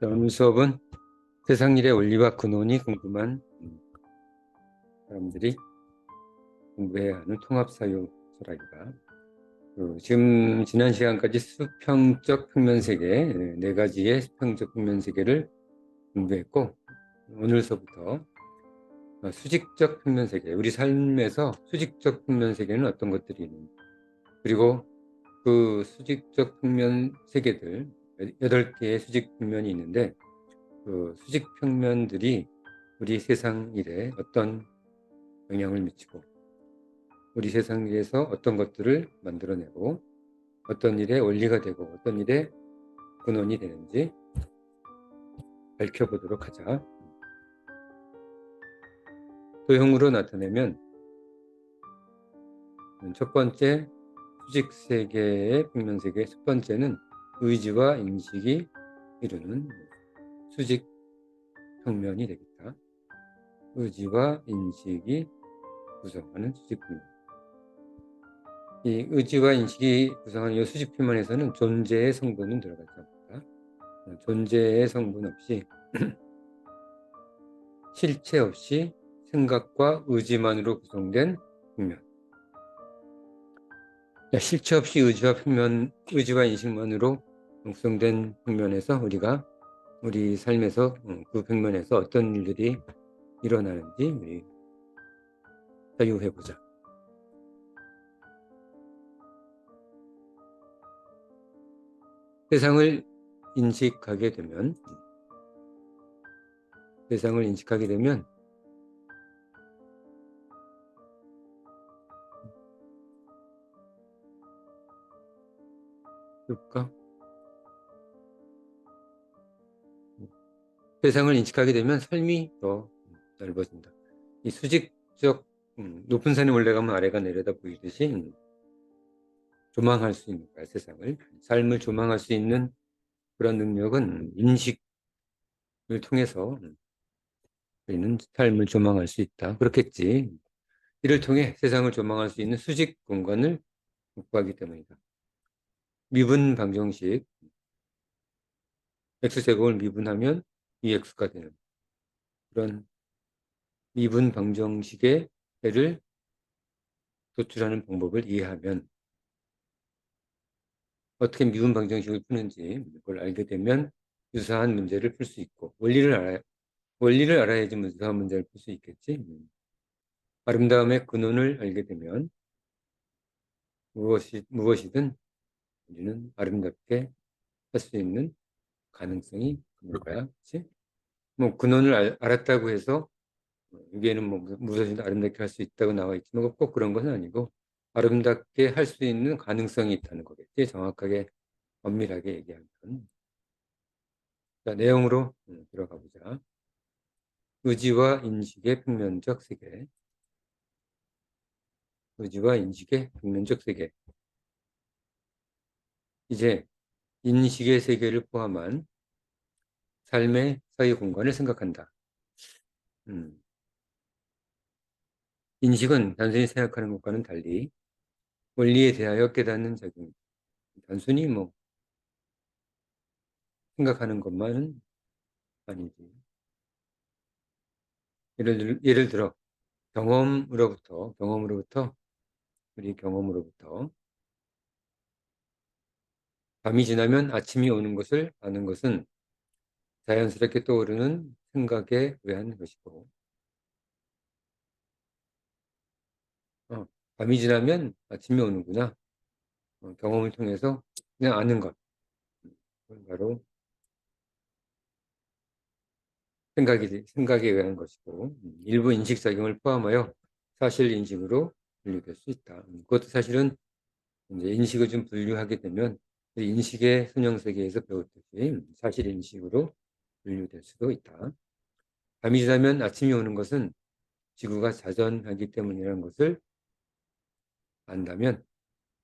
오늘 수업은 세상 일의 원리와 근원이 궁금한 사람들이 공부해야 하는 통합사유 철학이다. 지금 지난 시간까지 수평적 평면세계, 네 가지의 수평적 평면세계를 공부했고, 오늘서부터 수직적 평면세계, 우리 삶에서 수직적 평면세계는 어떤 것들이 있는지, 그리고 그 수직적 평면세계들, 8개의 수직 평면이 있는데 그 수직 평면들이 우리 세상 일에 어떤 영향을 미치고 우리 세상 일에서 어떤 것들을 만들어내고 어떤 일에 원리가 되고 어떤 일에 근원이 되는지 밝혀보도록 하자. 도형으로 나타내면 첫 번째 수직 세계의 평면 세계, 첫 번째는 의지와 인식이 이루는 수직 평면이 되겠다. 의지와 인식이 구성하는 수직 평면. 이 의지와 인식이 구성하는 이 수직 평면에서는 존재의 성분은 들어가지 않는다. 존재의 성분 없이 실체 없이 생각과 의지만으로 구성된 평면. 실체 없이 의지와 인식만으로 구성된 평면에서 우리가 우리 삶에서 그 평면에서 어떤 일들이 일어나는지 우리 사유해보자. 세상을 인식하게 되면 볼까? 세상을 인식하게 되면 삶이 더 넓어진다. 이 수직적 높은 산에 올라가면 아래가 내려다 보이듯이 조망할 수 있는 거야, 세상을. 삶을 조망할 수 있는 그런 능력은 인식을 통해서 우리는 삶을 조망할 수 있다. 그렇겠지. 이를 통해 세상을 조망할 수 있는 수직 공간을 확보하기 때문이다. 미분 방정식, x제곱을 미분하면 2x가 되는 그런 미분 방정식의 해를 도출하는 방법을 이해하면 어떻게 미분 방정식을 푸는지 그걸 알게 되면 유사한 문제를 풀 수 있고 원리를 알아야지 유사한 문제를 풀 수 있겠지. 아름다움의 근원을 알게 되면 무엇이든 우리는 아름답게 할 수 있는 가능성이 있는 거야. 그렇지? 뭐 근원을 알았다고 해서 여기에는 뭐 무엇이든 아름답게 할 수 있다고 나와 있지만 꼭 그런 것은 아니고 아름답게 할 수 있는 가능성이 있다는 거겠지. 정확하게 엄밀하게 얘기하면. 자, 내용으로 들어가 보자. 의지와 인식의 평면적 세계. 의지와 인식의 평면적 세계. 이제 인식의 세계를 포함한 삶의 사이 공간을 생각한다. 인식은 단순히 생각하는 것과는 달리 원리에 대하여 깨닫는 작용. 단순히 뭐 생각하는 것만은 아니지. 예를 들어 우리 경험으로부터 밤이 지나면 아침이 오는 것을 아는 것은 자연스럽게 떠오르는 생각에 의한 것이고, 밤이 지나면 아침이 오는구나. 경험을 통해서 그냥 아는 것. 그건 바로 생각에 의한 것이고, 일부 인식작용을 포함하여 사실 인식으로 분류될 수 있다. 그것도 사실은 이제 인식을 좀 분류하게 되면 인식의 선형세계에서 배웠듯이 사실 인식으로 분류될 수도 있다. 밤이 지나면 아침이 오는 것은 지구가 자전하기 때문이라는 것을 안다면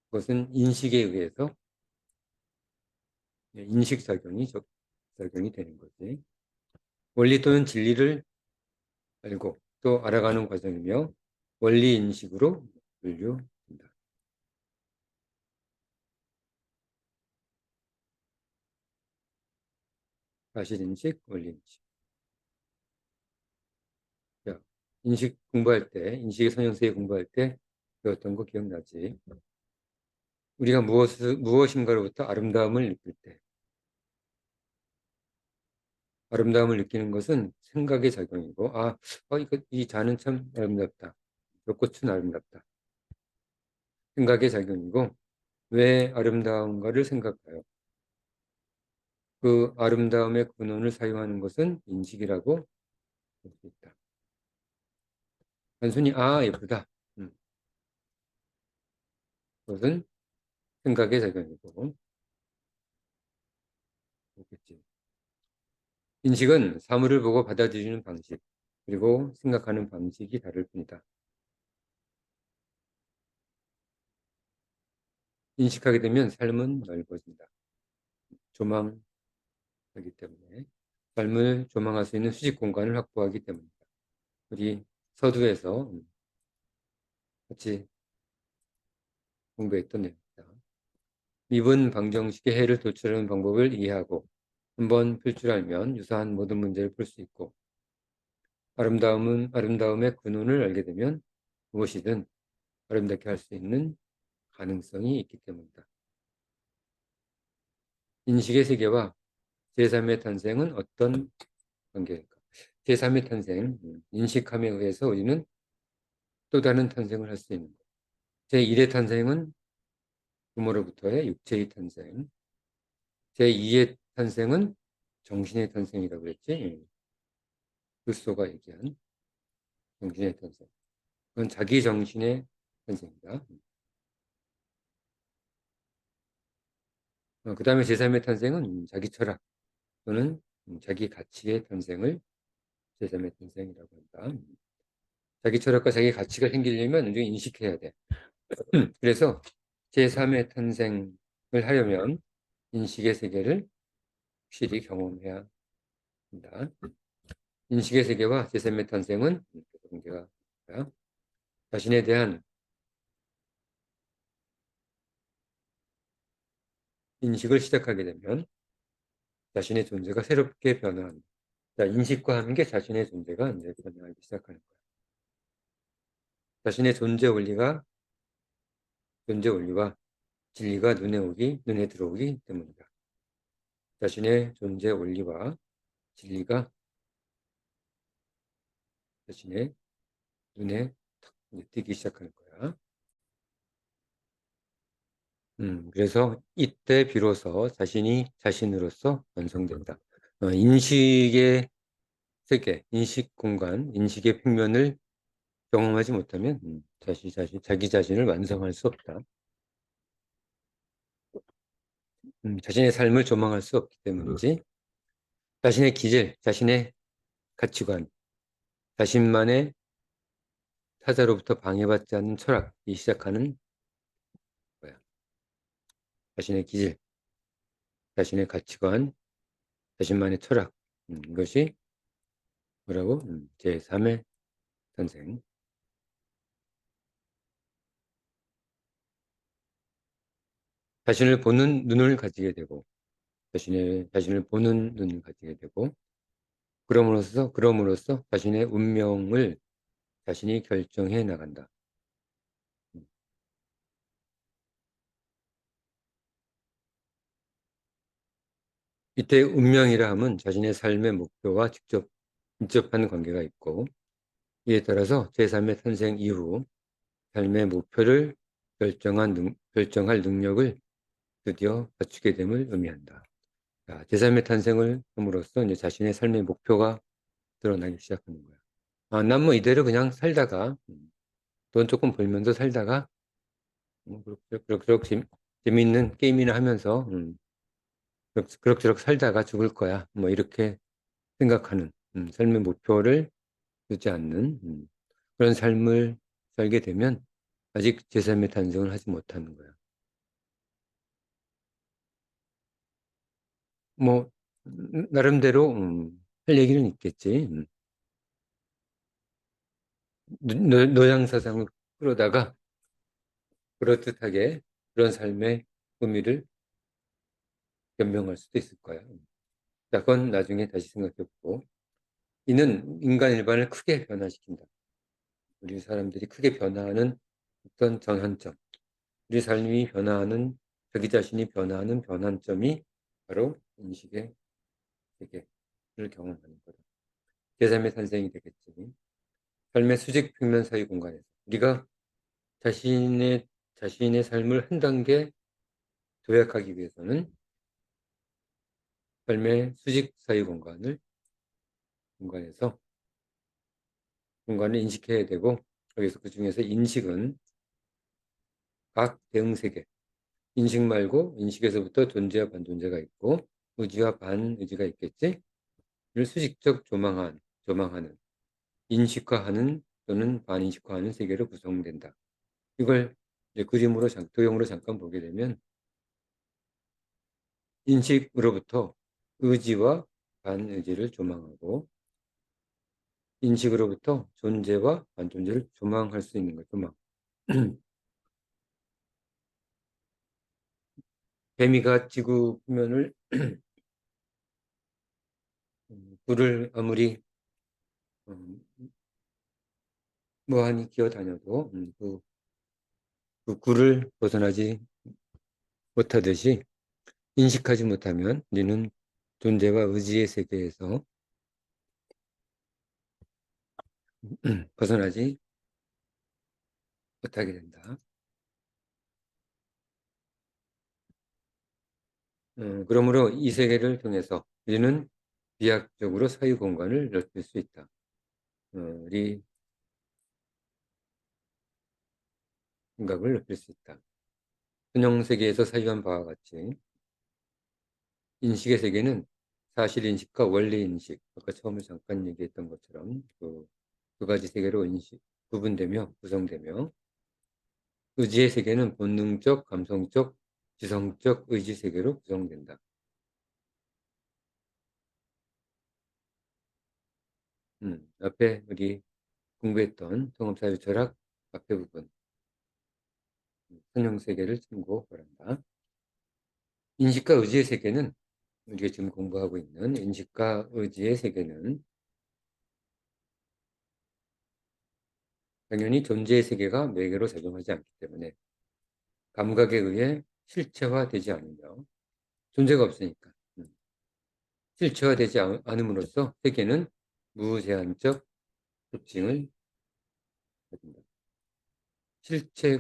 그것은 인식에 의해서 인식작용이 되는 거지. 원리 또는 진리를 알고 또 알아가는 과정이며 원리 인식으로 분류된다. 사실인식, 원리인식. 자, 인식 공부할 때, 인식의 선형세계 공부할 때 배웠던 거 기억나지? 우리가 무엇인가로부터 아름다움을 느낄 때, 아름다움을 느끼는 것은 생각의 작용이고, 이 잔은 참 아름답다. 저 꽃은 아름답다. 생각의 작용이고, 왜 아름다운가를 생각해요. 그 아름다움의 근원을 사용하는 것은 인식이라고 볼 수 있다. 단순히, 예쁘다. 그것은 생각의 작용이고, 그렇겠지. 인식은 사물을 보고 받아들이는 방식, 그리고 생각하는 방식이 다를 뿐이다. 인식하게 되면 삶은 넓어진다. 조망하기 때문에. 삶을 조망할 수 있는 수직 공간을 확보하기 때문이다. 우리 서두에서 같이 공부했던 내용입니다. 미분 방정식의 해를 도출하는 방법을 이해하고 한번 풀 줄 알면 유사한 모든 문제를 풀 수 있고, 아름다움의 근원을 알게 되면 무엇이든 아름답게 할 수 있는 가능성이 있기 때문이다. 인식의 세계와 제3의 탄생은 어떤 관계일까? 제3의 탄생, 인식함에 의해서 우리는 또 다른 탄생을 할 수 있는 것. 제1의 탄생은 부모로부터의 육체의 탄생. 제2의 탄생은 정신의 탄생이라고 그랬지. 루소가 얘기한 정신의 탄생. 그건 자기 정신의 탄생이다. 그 다음에 제3의 탄생은 자기 철학 또는 자기 가치의 탄생을 제3의 탄생이라고 한다. 자기 철학과 자기 가치가 생기려면 우리가 인식해야 돼. 그래서 제3의 탄생을 하려면 인식의 세계를 확실히 경험해야 한다. 인식의 세계와 제3의 탄생은 관계가 있다. 자신에 대한 인식을 시작하게 되면 자신의 존재가 새롭게 변화한다. 자, 인식과 함께 자신의 존재가 이제 변화하기 시작하는 거야. 자신의 존재 원리와 진리가 눈에 들어오기 때문이다. 자신의 존재 원리와 진리가 자신의 눈에 탁 띄기 시작하는 거야. 그래서 이때 비로소 자신이 자신으로서 완성된다. 인식의 세계, 인식 공간, 인식의 평면을 경험하지 못하면 자기 자신을 완성할 수 없다. 자신의 삶을 조망할 수 없기 때문이지. 자신의 기질, 자신의 가치관, 자신만의 타자로부터 방해받지 않는 철학이 시작하는 거야. 자신의 기질, 자신의 가치관, 자신만의 철학. 이것이 뭐라고? 제3의 탄생. 자신을 보는 눈을 가지게 되고, 자신을 보는 눈을 가지게 되고, 그럼으로써 자신의 운명을 자신이 결정해 나간다. 이때 운명이라 함은 자신의 삶의 목표와 밀접한 관계가 있고, 이에 따라서 제3의 탄생 이후 삶의 목표를 결정할 능력을 드디어 갖추게 됨을 의미한다. 자, 제3의 탄생을 함으로써 이제 자신의 삶의 목표가 드러나기 시작하는 거야. 난 뭐 이대로 그냥 살다가 돈 조금 벌면서 살다가 그럭저럭 재미있는 게임이나 하면서 그럭저럭 살다가 죽을 거야. 뭐 이렇게 생각하는 삶의 목표를 두지 않는 그런 삶을 살게 되면 아직 제3의 탄생을 하지 못하는 거야. 뭐 나름대로 할 얘기는 있겠지. 노양사상을 끌어다가 그럴듯하게 그런 삶의 의미를 변명할 수도 있을 거야. 자, 그건 나중에 다시 생각해보고. 이는 인간 일반을 크게 변화시킨다. 우리 사람들이 크게 변화하는 어떤 전환점, 우리 삶이 변화하는, 자기 자신이 변화하는 변환점이 바로 인식의 세계를 경험하는 거다. 제3의 탄생이 되겠지. 삶의 수직 평면 사이 공간에서 우리가 자신의 삶을 한 단계 도약하기 위해서는 삶의 수직 사이 공간을 인식해야 되고, 여기서 그 중에서 인식은 각 대응 세계, 인식 말고 인식에서부터 존재와 반존재가 있고 의지와 반의지가 있겠지. 이를 수직적 조망하는, 인식화하는 또는 반인식화하는 세계로 구성된다. 이걸 이제 도형으로 잠깐 보게 되면 인식으로부터 의지와 반의지를 조망하고 인식으로부터 존재와 반존재를 조망할 수 있는 것, 조망. 개미가 지구 표면을 굴을 아무리 무한히 기어다녀도 그 굴을 벗어나지 못하듯이 인식하지 못하면 우리는 존재와 의지의 세계에서 벗어나지 못하게 된다. 그러므로 이 세계를 통해서 우리는 비약적으로 사유 공간을 넓힐 수 있다. 우리 생각을 넓힐 수 있다. 선형 세계에서 사유한 바와 같이 인식의 세계는 사실인식과 원리인식, 아까 처음에 잠깐 얘기했던 것처럼 두 가지 세계로 구분되며 구성되며 의지의 세계는 본능적, 감성적, 지성적 의지 세계로 구성된다. 앞에 우리 공부했던 통합사회 철학 앞에 부분 선형 세계를 참고 바란다. 인식과 의지의 세계는 우리가 지금 공부하고 있는 인식과 의지의 세계는 당연히 존재의 세계가 매개로 작용하지 않기 때문에 감각에 의해 실체화되지 않으며 존재가 없으니까 실체화되지 않음으로써 세계는 무제한적 특징을 가진다. 실체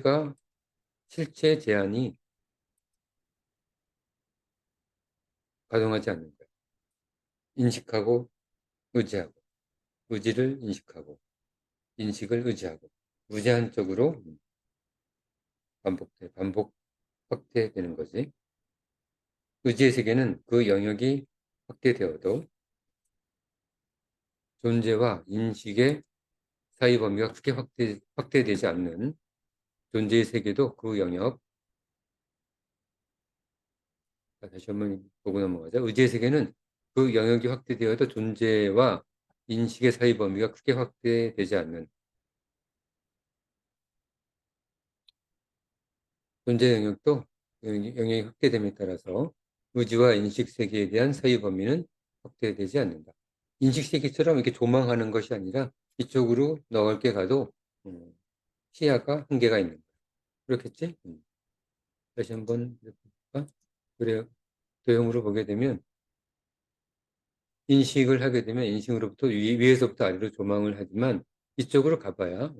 제한이 가동하지 않는 거예요. 인식하고 의지하고 의지를 인식하고 인식을 의지하고 무제한적으로 반복 확대되는 거지. 의지의 세계는 그 영역이 확대되어도 존재와 인식의 사이 범위가 크게 확대되지 않는 존재의 세계도 그 영역, 다시 한번 보고 넘어가자. 의지의 세계는 그 영역이 확대되어도 존재와 인식의 사이 범위가 크게 확대되지 않는 존재 영역도 영역이 확대됨에 따라서 의지와 인식 세계에 대한 사이 범위는 확대되지 않는다. 인식 세계처럼 이렇게 조망하는 것이 아니라 이쪽으로 넓게 가도 시야가 한계가 있는 거야. 그렇겠지? 다시 한번 볼까? 그래요. 도형으로 보게 되면 인식을 하게 되면 인식으로부터 위에서부터 아래로 조망을 하지만 이쪽으로 가봐야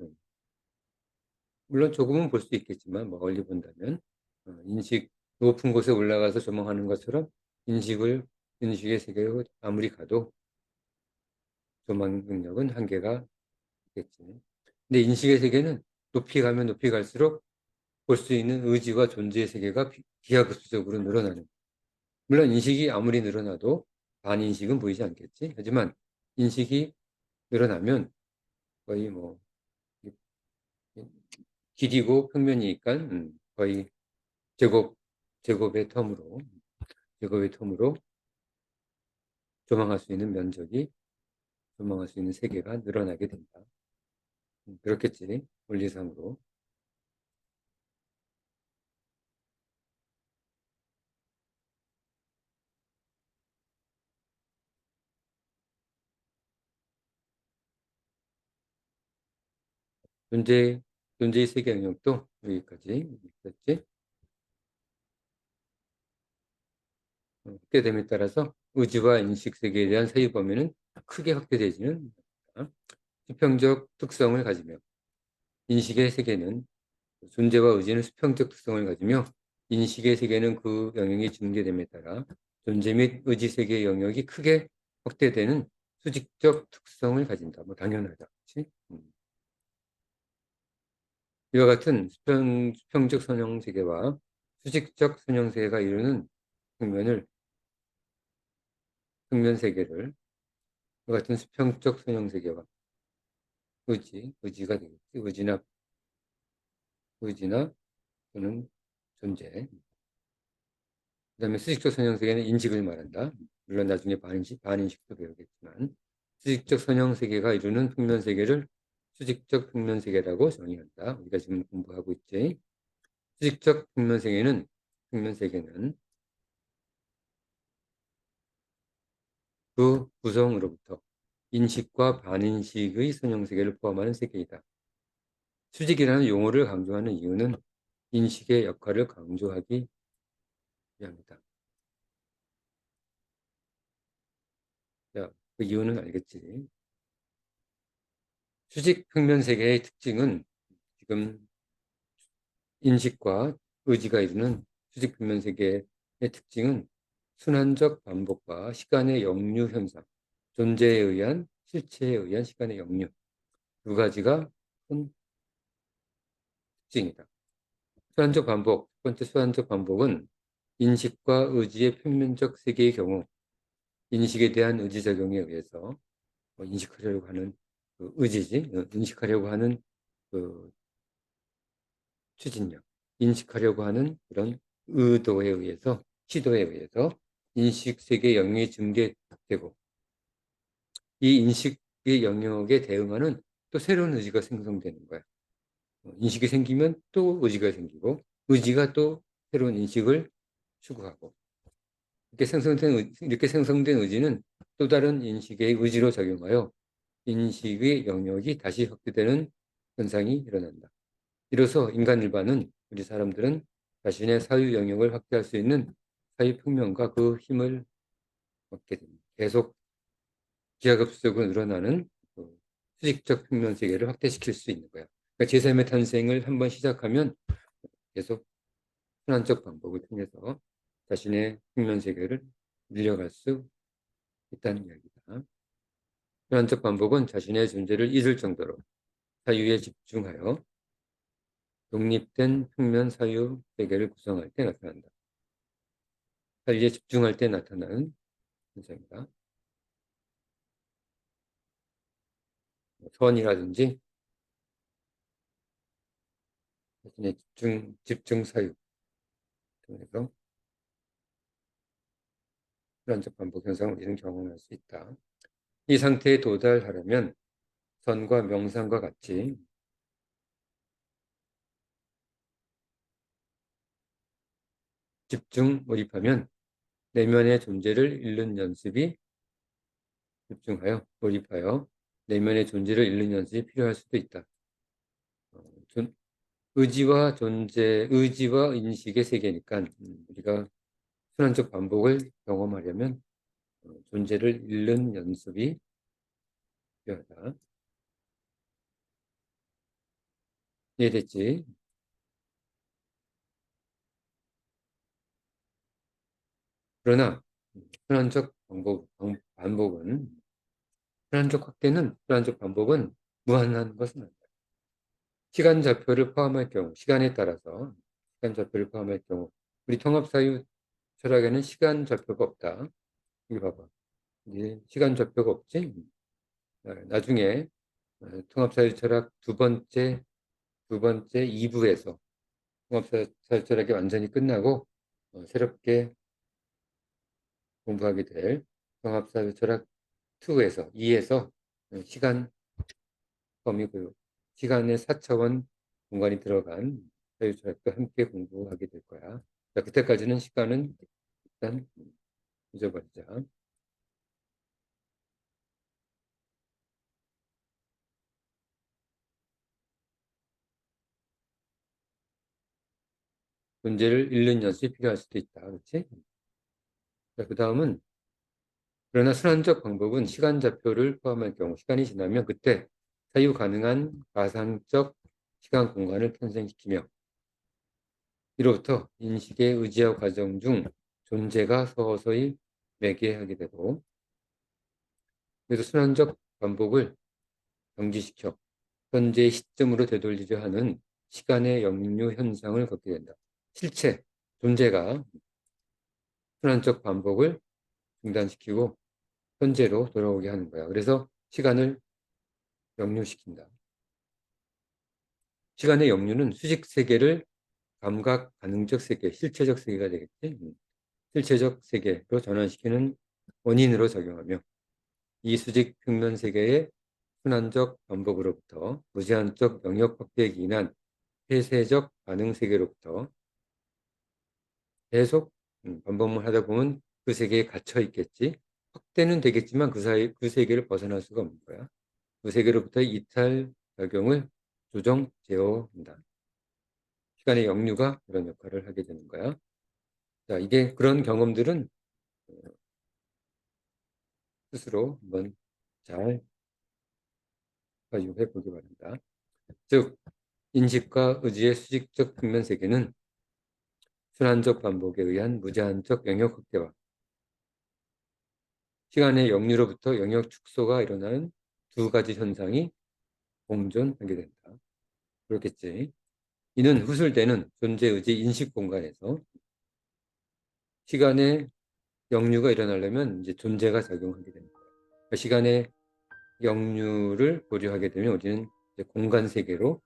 물론 조금은 볼 수 있겠지만 멀리 본다면 인식 높은 곳에 올라가서 조망하는 것처럼 인식의 세계로 아무리 가도 조망 능력은 한계가 있겠지. 근데 인식의 세계는 높이 가면 높이 갈수록 볼 수 있는 의지와 존재의 세계가 기하급수적으로 늘어나는. 물론 인식이 아무리 늘어나도 반인식은 보이지 않겠지. 하지만 인식이 늘어나면 거의 뭐 길이고 평면이니까 거의 제곱의 텀으로 조망할 수 있는 면적이 조망할 수 있는 세계가 늘어나게 된다. 그렇겠지. 원리상으로. 존재, 존재의 세계 영역도 여기까지 있었지. 확대됨에 따라서 의지와 인식 세계에 대한 사유 범위는 크게 확대되지는 않습니다. 수평적 특성을 가지며 인식의 세계는 존재와 의지는 수평적 특성을 가지며 인식의 세계는 그 영역이 증대됨에 따라 존재 및 의지 세계의 영역이 크게 확대되는 수직적 특성을 가진다. 뭐 당연하다. 그렇지? 이와 같은 수평적 선형 세계와 수직적 선형 세계가 이루는 평면 세계를 이와 같은 수평적 선형 세계와 의지가 되겠지. 의지나 또는 존재. 그다음에 수직적 선형 세계는 인식을 말한다. 물론 나중에 반인식도 배우겠지만 수직적 선형 세계가 이루는 평면 세계를 수직적 평면 세계라고 정의한다. 우리가 지금 공부하고 있지. 수직적 평면 세계는 그 구성으로부터 인식과 반인식의 선형 세계를 포함하는 세계이다. 수직이라는 용어를 강조하는 이유는 인식의 역할을 강조하기 위함이다. 자, 그 이유는 알겠지? 수직 평면 세계의 특징은 지금 인식과 의지가 이루는 수직 평면 세계의 특징은 순환적 반복과 시간의 역류 현상, 존재에 의한 실체에 의한 시간의 역류 두 가지가 큰 특징이다. 수환적 반복, 첫 번째 수환적 반복은 인식과 의지의 평면적 세계의 경우 인식에 대한 의지 작용에 의해서 인식하려고 하는 그 의지지, 인식하려고 하는 그 추진력, 인식하려고 하는 그런 의도에 의해서, 시도에 의해서 인식 세계 영역이 증대되고 이 인식의 영역에 대응하는 또 새로운 의지가 생성되는 거야. 인식이 생기면 또 의지가 생기고 의지가 또 새로운 인식을 추구하고 이렇게 생성된 의지는 또 다른 인식의 의지로 작용하여 인식의 영역이 다시 확대되는 현상이 일어난다. 이로써 인간 일반은 우리 사람들은 자신의 사유 영역을 확대할 수 있는 사유 평면과 그 힘을 얻게 됩니다. 계속 기하급수적으로 늘어나는 그 수직적 평면 세계를 확대시킬 수 있는 거야. 그러니까 제3의 탄생을 한번 시작하면 계속 순환적 반복을 통해서 자신의 평면 세계를 늘려갈 수 있다는 이야기다. 순환적 반복은 자신의 존재를 잊을 정도로 사유에 집중하여 독립된 평면 사유 세계를 구성할 때 나타난다. 사유에 집중할 때 나타나는 현상이다. 선이라든지 자신의 집중 사유 통해서 순환적 반복 현상을 우리는 경험할 수 있다. 이 상태에 도달하려면 선과 명상과 같이 몰입하면 내면의 존재를 잃는 연습이 집중하여 몰입하여 내면의 존재를 잃는 연습이 필요할 수도 있다. 의지와 인식의 세계니까 우리가 순환적 반복을 경험하려면 존재를 잃는 연습이 필요하다. 이해됐지? 그러나 순환적 반복은 순환적 반복은 무한한 것은 아니다. 시간 좌표를 포함할 경우, 시간에 따라서 시간 좌표를 포함할 경우 우리 통합사유 철학에는 시간 좌표가 없다. 이거 봐봐. 이제 시간 좌표가 없지? 나중에 통합사유 철학 두 번째 2부에서 통합사유 철학이 완전히 끝나고 새롭게 공부하게 될 통합사유 철학 2에서 시간 범위고요. 시간의 4차원 공간이 들어간 사유철학도 함께 공부하게 될 거야. 자, 그때까지는 시간은 일단 잊어버리자. 존재를 잃는 연습이 필요할 수도 있다. 그렇지? 자, 그 다음은 그러나 순환적 방법은 시간 좌표를 포함할 경우 시간이 지나면 그때 사유 가능한 가상적 시간 공간을 탄생시키며 이로부터 인식의 의지와 과정 중 존재가 서서히 매개하게 되고 그래서 순환적 반복을 정지시켜 현재의 시점으로 되돌리려 하는 시간의 역류 현상을 겪게 된다. 실체, 존재가 순환적 반복을 중단시키고 현재로 돌아오게 하는 거야. 그래서 시간을 역류시킨다. 시간의 역류는 수직 세계를 감각 가능적 세계, 실체적 세계가 되겠지. 실체적 세계로 전환시키는 원인으로 작용하며 이 수직 평면 세계의 순환적 반복으로부터 무제한적 영역 확대에 기인한 폐쇄적 반응 세계로부터 계속 반복만 하다 보면 그 세계에 갇혀 있겠지. 확대는 되겠지만 그 세계를 벗어날 수가 없는 거야. 그 세계로부터의 이탈 작용을 조정 제어한다. 시간의 역류가 그런 역할을 하게 되는 거야. 자, 이게 그런 경험들은 스스로 한번 잘 가지해 보기 바랍니다. 즉, 인식과 의지의 수직적 평면 세계는 순환적 반복에 의한 무제한적 영역 확대와 시간의 역류로부터 영역 축소가 일어나는 두 가지 현상이 공존하게 된다. 그렇겠지. 이는 후술되는 존재의지 인식 공간에서 시간의 역류가 일어나려면 이제 존재가 작용하게 되는 거야. 그러니까 시간의 역류를 고려하게 되면 우리는 이제 공간 세계로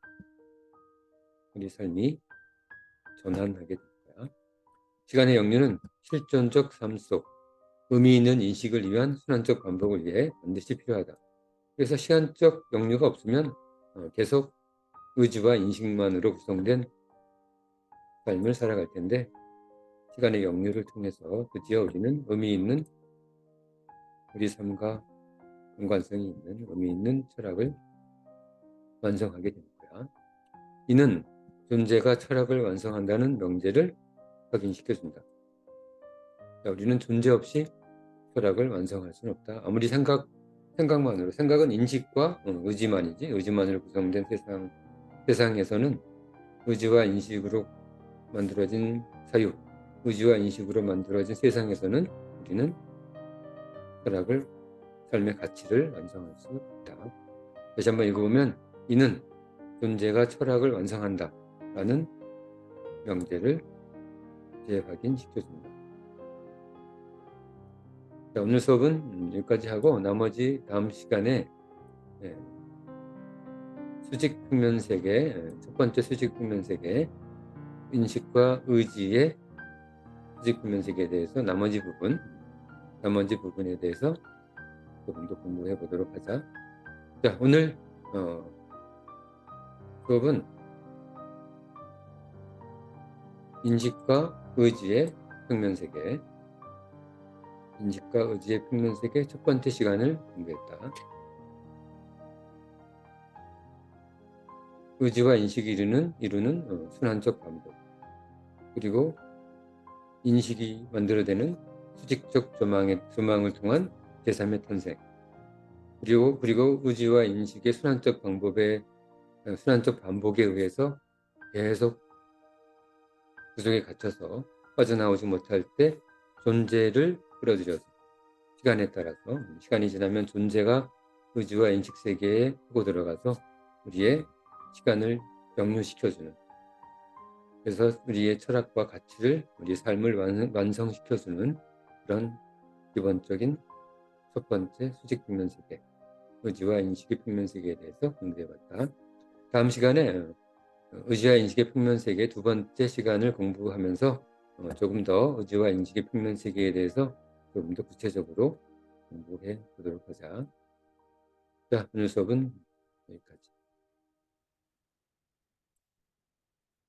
우리 삶이 전환하게 될 거야. 시간의 역류는 실존적 삶 속 의미 있는 인식을 위한 순환적 반복을 위해 반드시 필요하다. 그래서 시간적 역류가 없으면 계속 의지와 인식만으로 구성된 삶을 살아갈 텐데 시간의 역류를 통해서 드디어 우리는 의미 있는 우리 삶과 연관성이 있는 의미 있는 철학을 완성하게 되는 거야. 이는 존재가 철학을 완성한다는 명제를 확인시켜준다. 우리는 존재 없이 철학을 완성할 수는 없다. 아무리 생각만으로 생각은 인식과 의지만이지 의지만으로 구성된 세상에서는 의지와 인식으로 만들어진 사유, 의지와 인식으로 만들어진 세상에서는 우리는 철학을 삶의 가치를 완성할 수 있다. 다시 한번 읽어보면 이는 존재가 철학을 완성한다 라는 명제를 재확인시켜줍니다. 자, 오늘 수업은 여기까지 하고 나머지 다음 시간에 수직 평면 세계, 첫 번째 수직 평면 세계, 인식과 의지의 수직 평면 세계에 대해서 나머지 부분에 대해서 조금 더 공부해 보도록 하자. 자, 오늘 수업은 인식과 의지의 평면 세계, 인식과 의지의 평면 세계 첫 번째 시간을 공부했다. 의지와 인식이 이루는 순환적 반복, 그리고 인식이 만들어내는 수직적 조망을 통한 제3의 탄생, 그리고 의지와 인식의 순환적 반복에 의해서 계속 그 속에 갇혀서 빠져나오지 못할 때 존재를 끌어들여서 시간에 따라서 시간이 지나면 존재가 의지와 인식 세계에 파고 들어가서 우리의 시간을 역류시켜주는, 그래서 우리의 철학과 가치를 우리 삶을 완성시켜주는 그런 기본적인 첫 번째 수직 평면 세계, 의지와 인식의 평면 세계에 대해서 공부해봤다. 다음 시간에 의지와 인식의 평면 세계 두 번째 시간을 공부하면서 조금 더 의지와 인식의 평면 세계에 대해서 조금 더 구체적으로 공부해 보도록 하자. 자, 오늘 수업은 여기까지.